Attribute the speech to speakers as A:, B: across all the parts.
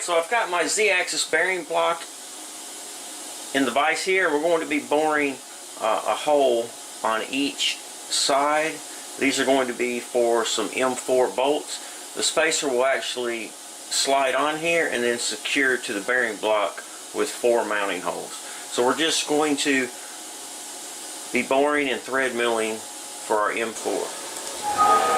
A: so I've got my Z-axis bearing block in the vise here. We're going to be boring a hole on each side. These are going to be for some M4 bolts. The spacer will actually slide on here and then secure to the bearing block with 4 mounting holes. So we're just going to be boring and thread milling for our M4.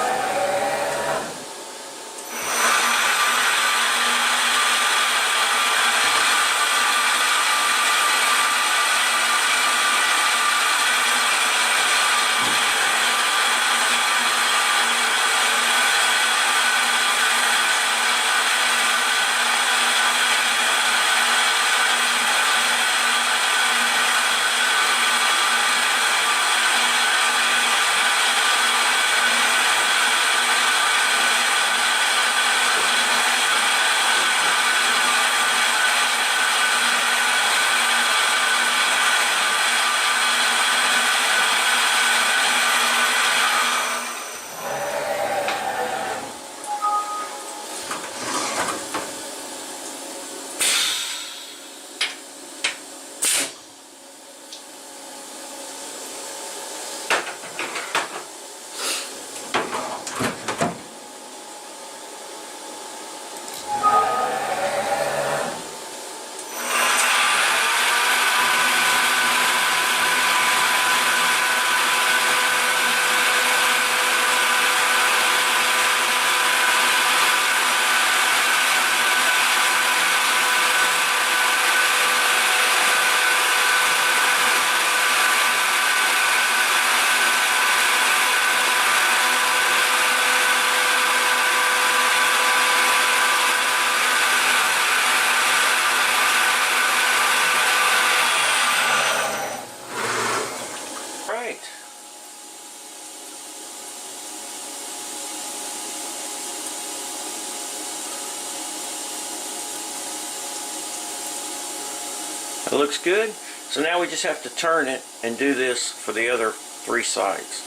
A: It looks good. So now we just have to turn it and do this for the other 3 sides.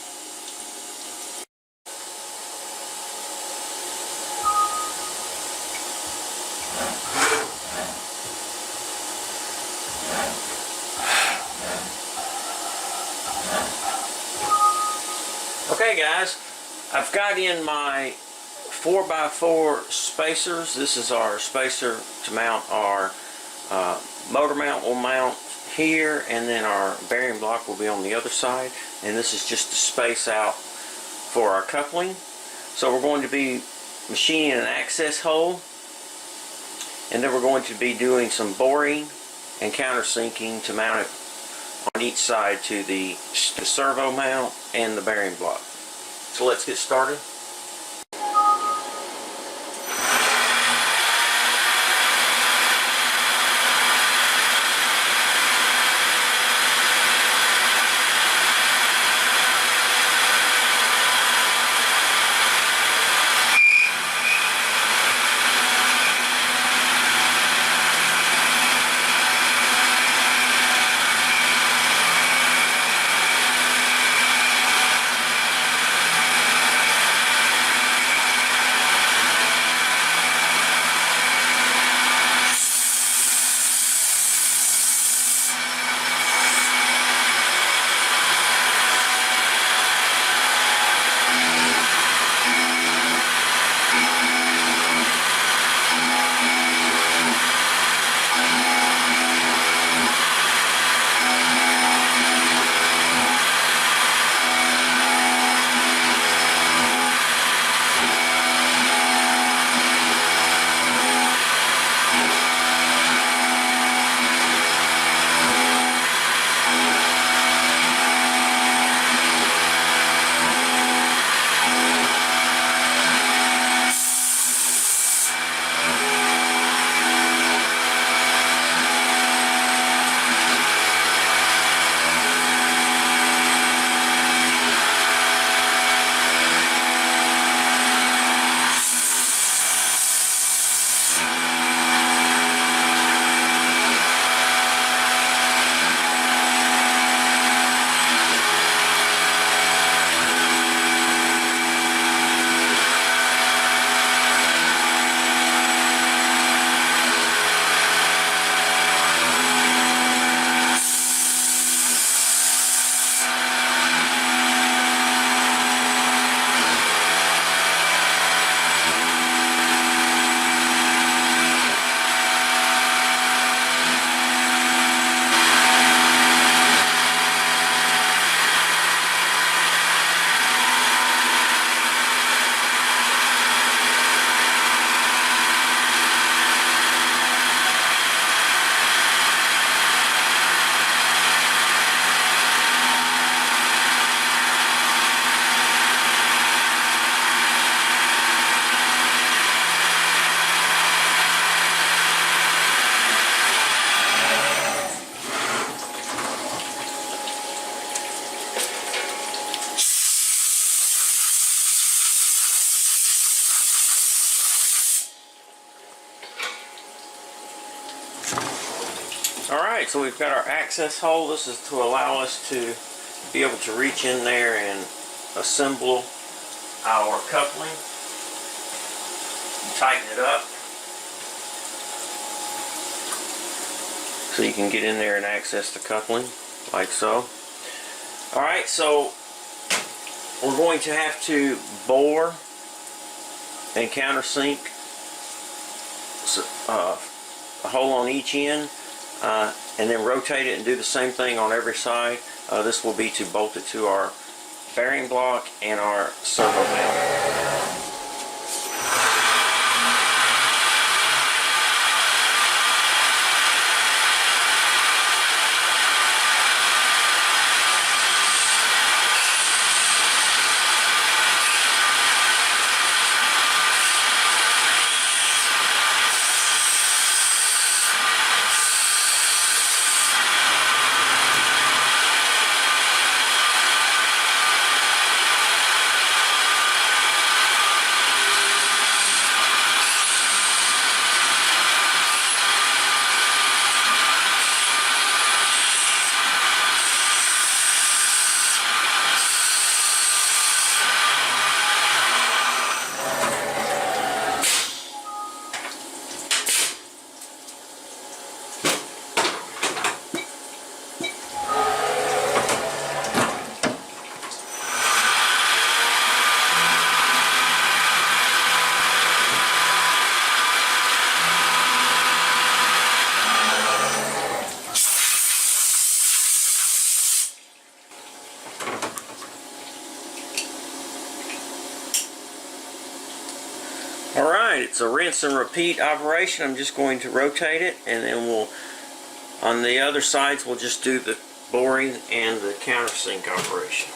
A: Okay guys, I've got in my 4x4 spacers. This is our spacer to mount our motor mount. Will mount here, and then our bearing block will be on the other side, and this is just to space out for our coupling. So we're going to be machining an access hole, and then we're going to be doing some boring and countersinking to mount it on each side to the servo mount and the bearing block. So let's get started. Alright, so we've got our access hole. This is to allow us to be able to reach in there and assemble our coupling. Tighten it up so you can get in there and access the coupling like so. Alright, so we're going to have to bore and countersink a hole on each end, and then rotate it and do the same thing on every side. This will be to bolt it to our bearing block and our servo mount. Alright, it's a rinse and repeat operation. I'm just going to rotate it, and then we'll, on the other sides, we'll just do the boring and the countersink operation.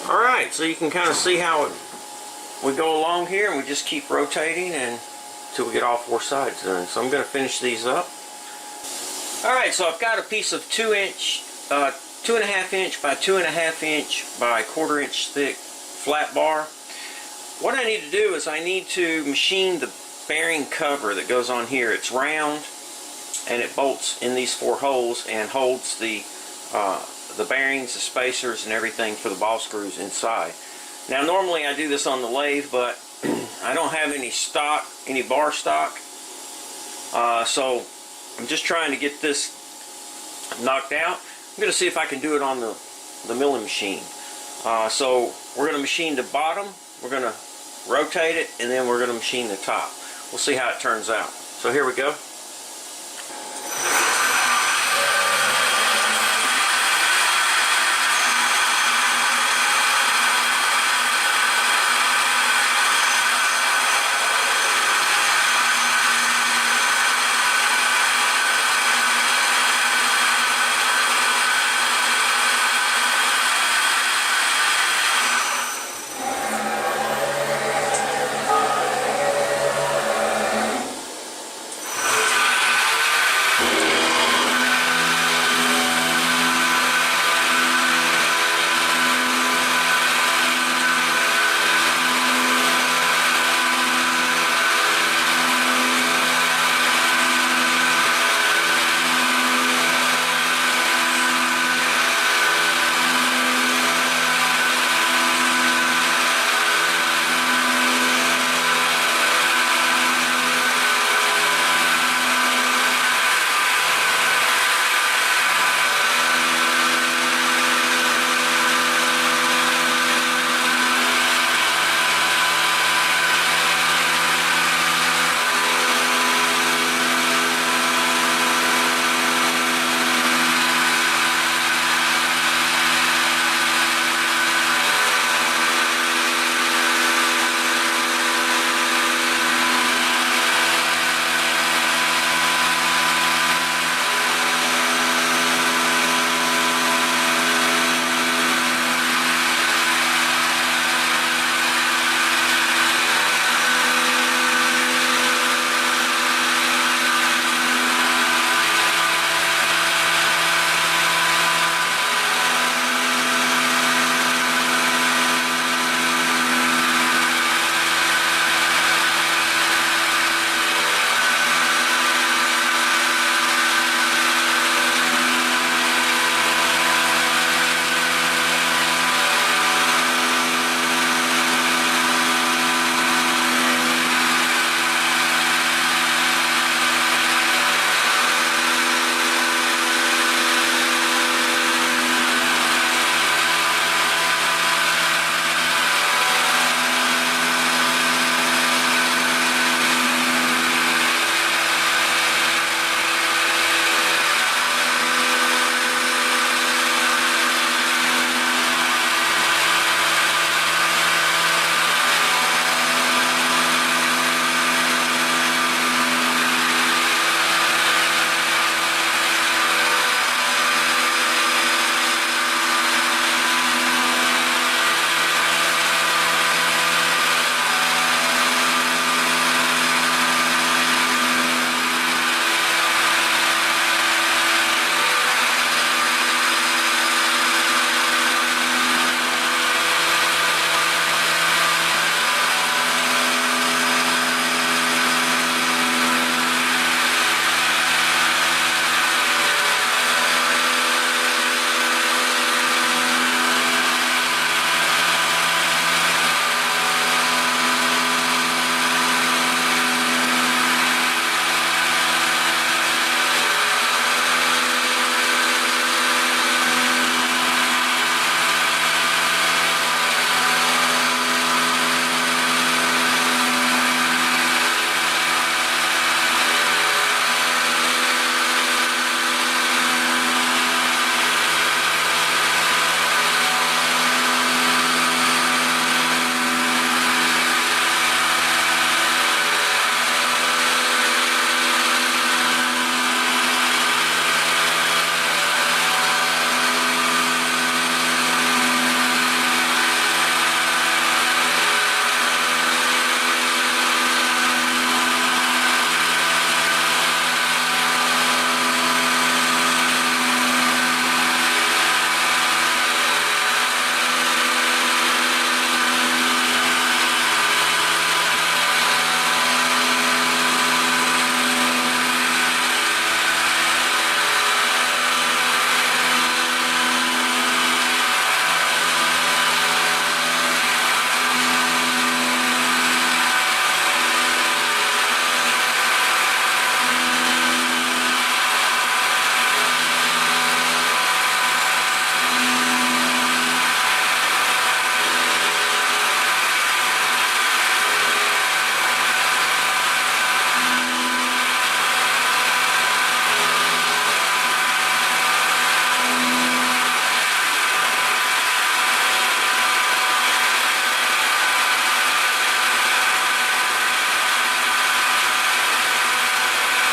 A: Alright, so you can kind of see how we go along here, and we just keep rotating until we get all four sides done. So I'm going to finish these up. Alright, so I've got a piece of 2.5 inch by 2.5 inch by 1/4 inch thick flat bar. What I need to do is I need to machine the bearing cover that goes on here. It's round, and it bolts in these 4 holes and holds the bearings, the spacers, and everything for the ball screws inside. Now normally I do this on the lathe, but I don't have any stock, any bar stock, so I'm just trying to get this knocked out. I'm going to see if I can do it on the milling machine. So we're going to machine the bottom, we're going to rotate it, and then we're going to machine the top. We'll see how it turns out. So here we go.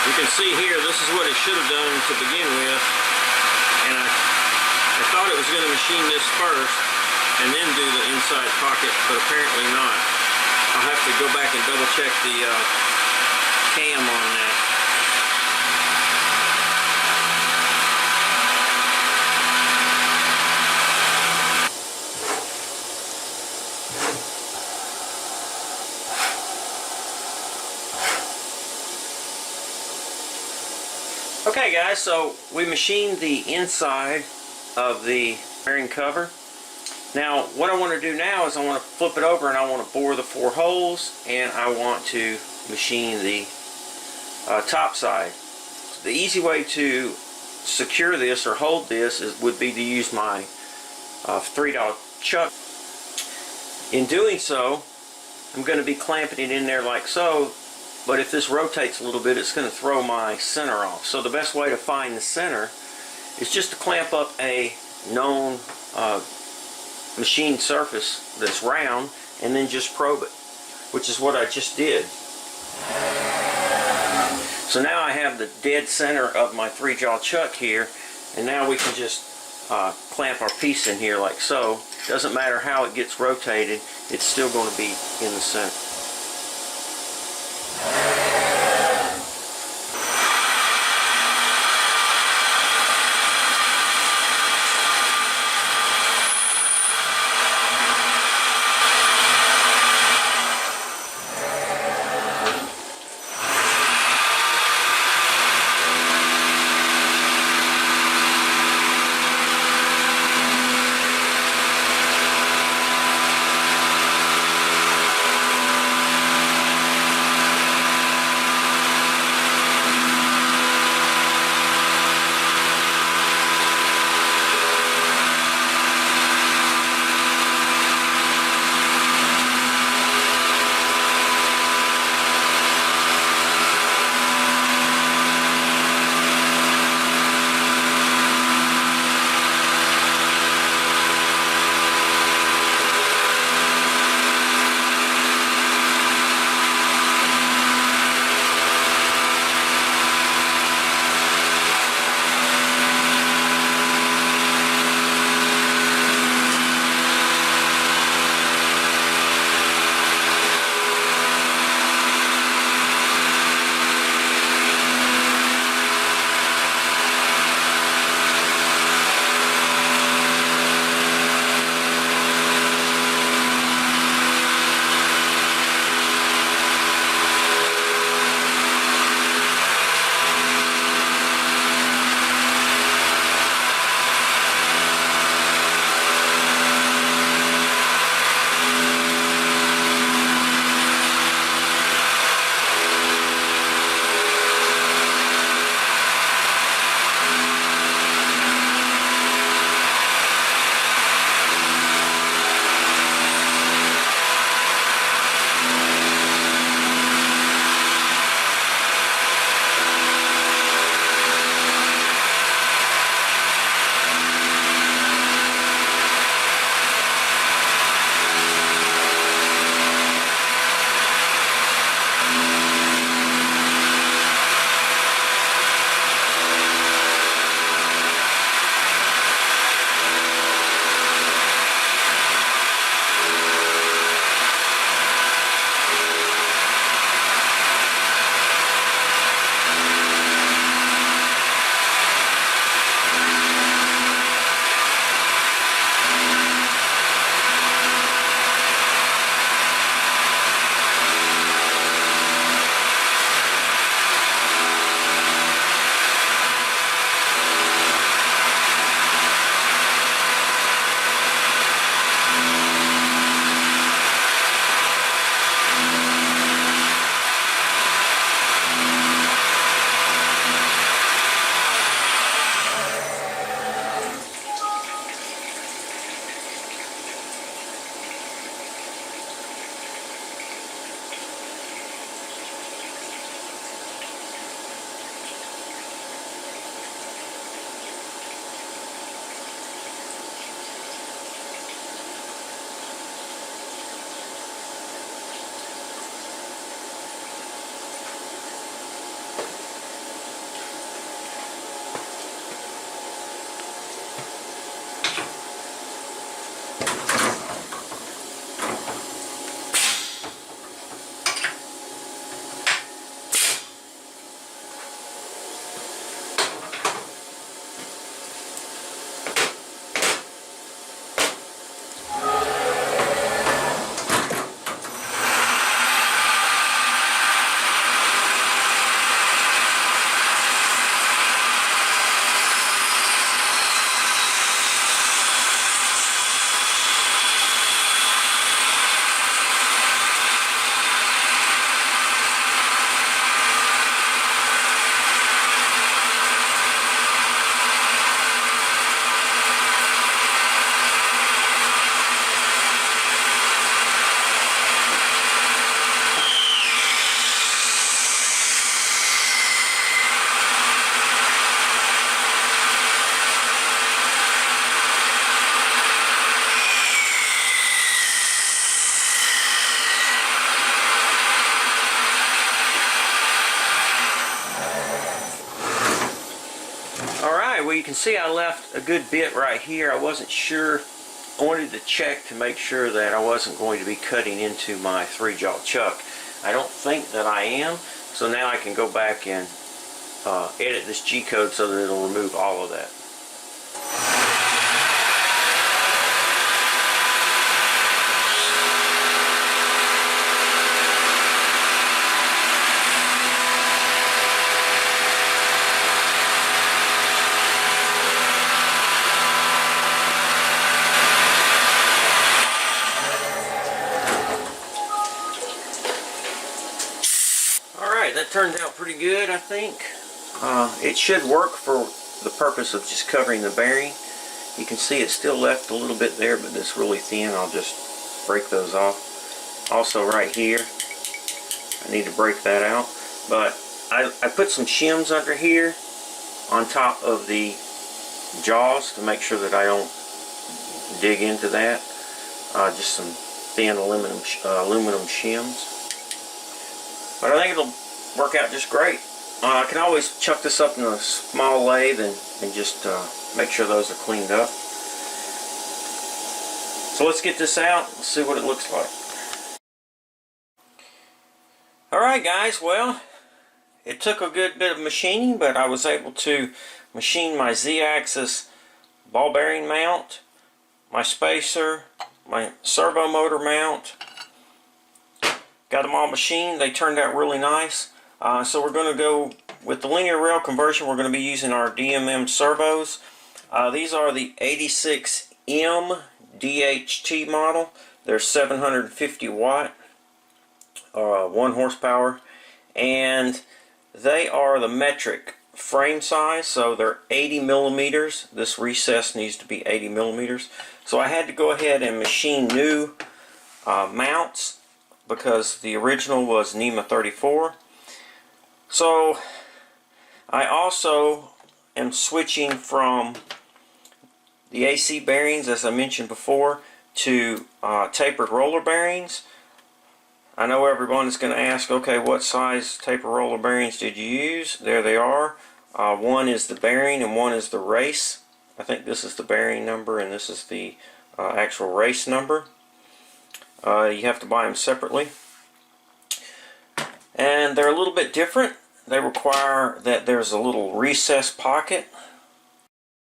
A: You can see here, this is what it should have done to begin with, and I thought it was going to machine this first and then do the inside pocket, but apparently not. I'll have to go back and double check the cam on that. Okay guys, so we machined the inside of the bearing cover. Now what I want to do now is I want to flip it over and I want to bore the 4 holes, and I want to machine the top side. The easy way to secure this or hold this would be to use my $3 chuck. In doing so, I'm going to be clamping it in there like so, but if this rotates a little bit, it's going to throw my center off. So the best way to find the center is just to clamp up a known machined surface that's round and then just probe it, which is what I just did. So now I have the dead center of my 3-jaw chuck here, and now we can just clamp our piece in here like so. Doesn't matter how it gets rotated, it's still going to be in the center. well, you can see I left a good bit right here. I wasn't sure. I wanted to check to make sure that I wasn't going to be cutting into my 3-jaw chuck. I don't think that I am, so now I can go back and edit this G-code so that it'll remove all of that. That turned out pretty good, I think. It should work for the purpose of just covering the bearing. You can see it's still left a little bit there, but it's really thin. I'll just break those off. Also right here, I need to break that out. But I put some shims under here on top of the jaws to make sure that I don't dig into that. Just some thin aluminum shims. But I think it'll work out just great. I can always chuck this up in a small lathe and just make sure those are cleaned up. So let's get this out and see what it looks like. Alright guys, well, it took a good bit of machining, but I was able to machine my Z-axis ball bearing mount, my spacer, my servo motor mount. Got them all machined. They turned out really nice. So we're going to go with the linear rail conversion. We're going to be using our DMM servos. These are the 86M DHT model. They're 750 watt, 1 horsepower, and they are the metric frame size. So they're 80 millimeters. This recess needs to be 80 millimeters. So I had to go ahead and machine new mounts because the original was NEMA 34. So I also am switching from the AC bearings, as I mentioned before, to tapered roller bearings. I know everyone is going to ask, okay, what size tapered roller bearings did you use? There they are. One is the bearing and one is the race. I think this is the bearing number and this is the actual race number. You have to buy them separately. And they're a little bit different. They require that there's a little recessed pocket.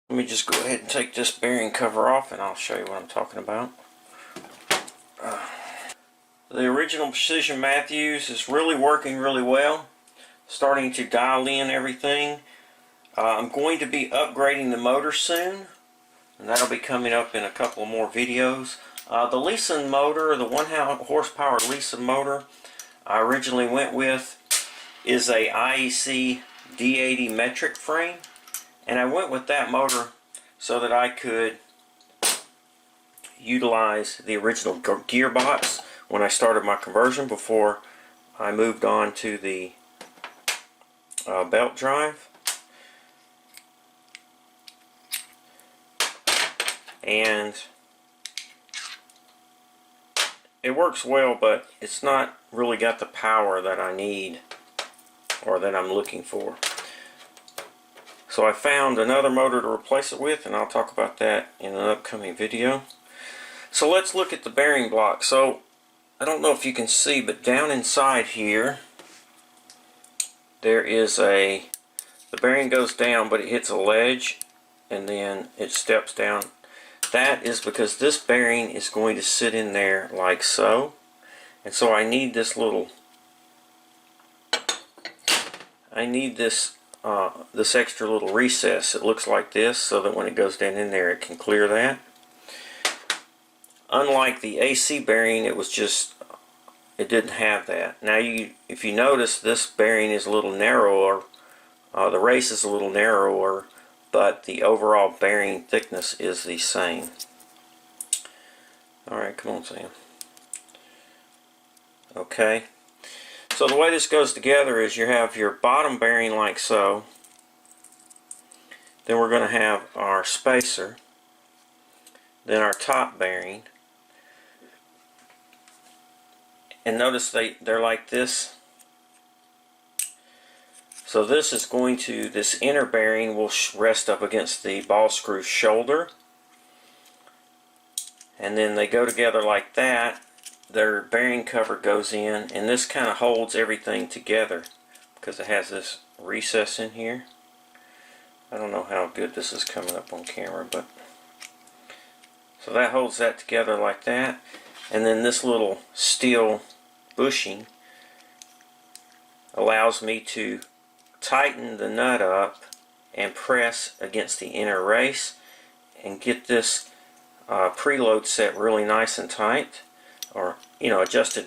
A: Let me just go ahead and take this bearing cover off and I'll show you what I'm talking about. The original Precision Matthews is really working really well. Starting to dial in everything. I'm going to be upgrading the motor soon, and that'll be coming up in a couple more videos. The Leeson motor, the 1 horsepower Leeson motor I originally went with is a IEC D80 metric frame, and I went with that motor so that I could utilize the original gearbox when I started my conversion before I moved on to the belt drive. And it works well, but it's not really got the power that I need or that I'm looking for. So I found another motor to replace it with, and I'll talk about that in an upcoming video. So let's look at the bearing block. So I don't know if you can see, but down inside here there is the bearing goes down, but it hits a ledge and then it steps down. That is because this bearing is going to sit in there like so, and so I need this little, this extra little recess. It looks like this, so that when it goes down in there it can clear that. Unlike the AC bearing, it didn't have that. Now if you notice, this bearing is a little narrower, the race is a little narrower, but the overall bearing thickness is the same. Alright, come on Sam. Okay, so the way this goes together is you have your bottom bearing like so, then we're going to have our spacer, then our top bearing, and notice they're like this. So this is going to, this inner bearing will rest up against the ball screw shoulder, and then they go together like that. Their bearing cover goes in, and this kind of holds everything together because it has this recess in here. I don't know how good this is coming up on camera, but so that holds that together like that. And then this little steel bushing allows me to tighten the nut up and press against the inner race and get this preload set really nice and tight, or adjusted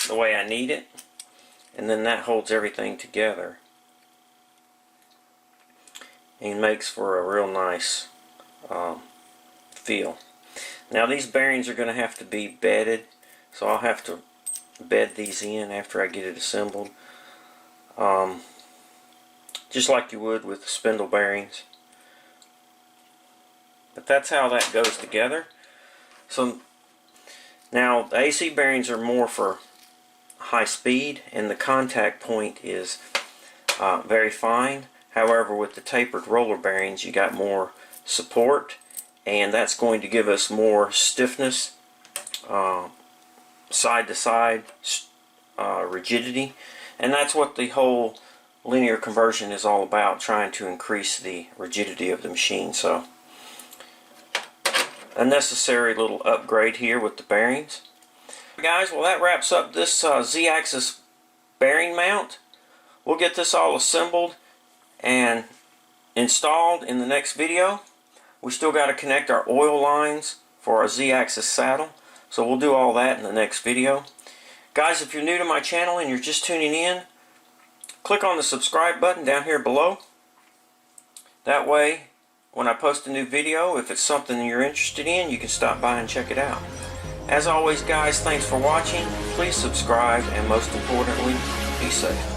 A: the way I need it, and then that holds everything together and makes for a real nice feel. Now these bearings are going to have to be bedded, so I'll have to bed these in after I get it assembled, just like you would with the spindle bearings. But that's how that goes together. So now the AC bearings are more for high speed, and the contact point is very fine. However, with the tapered roller bearings, you got more support, and that's going to give us more stiffness, side to side rigidity, and that's what the whole linear conversion is all about, trying to increase the rigidity of the machine. So a necessary little upgrade here with the bearings. Guys, well, that wraps up this Z-axis bearing mount. We'll get this all assembled and installed in the next video. We still got to connect our oil lines for our Z-axis saddle, so we'll do all that in the next video. Guys, if you're new to my channel and you're just tuning in, click on the subscribe button down here below. That way, when I post a new video, if it's something you're interested in, you can stop by and check it out. As always, guys, thanks for watching. Please subscribe, and most importantly, be safe.